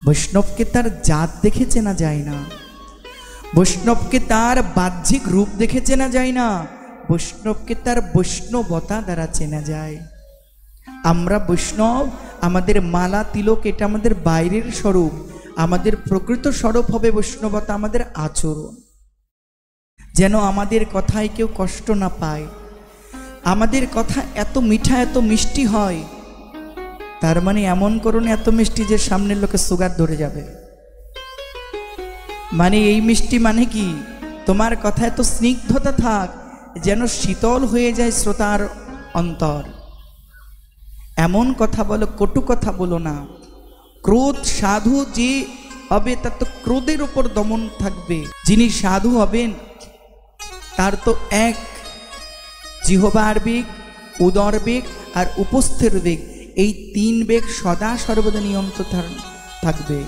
বৈষ্ণবকে তার জাত দেখে চেনা যায় না, বৈষ্ণবকে তার বাহ্যিক রূপ দেখে চেনা যায় না, বৈষ্ণবকে তার বৈষ্ণবতা দ্বারা চেনা যায়। আমরা বৈষ্ণব, আমাদের মালা তিলক এটা আমাদের বাইরের স্বরূপ, আমাদের প্রকৃত স্বরূপ হবে বৈষ্ণবতা, আমাদের আচরণ। যেন আমাদের কথায় কেউ কষ্ট না পায়, আমাদের কথা এত মিঠা এত মিষ্টি হয়, তার মানে এমন করুন এত মিষ্টি যে সামনের লোকে সুগার ধরে যাবে। মানে এই মিষ্টি মানে কি, তোমার কথা এত স্নিগ্ধতা থাক যেন শীতল হয়ে যায় শ্রোতার অন্তর। এমন কথা বলো, কটু কথা বলো না। ক্রোধ সাধু যে হবে তার তো ক্রোধের উপর দমন থাকবে। যিনি সাধু হবেন তার তো এক জিহ্বার বেগ, উদর বেগ আর উপস্থের বেগ, এই তিন বেগ সদা সর্বদা নিয়ন্ত্রণ থাকবে।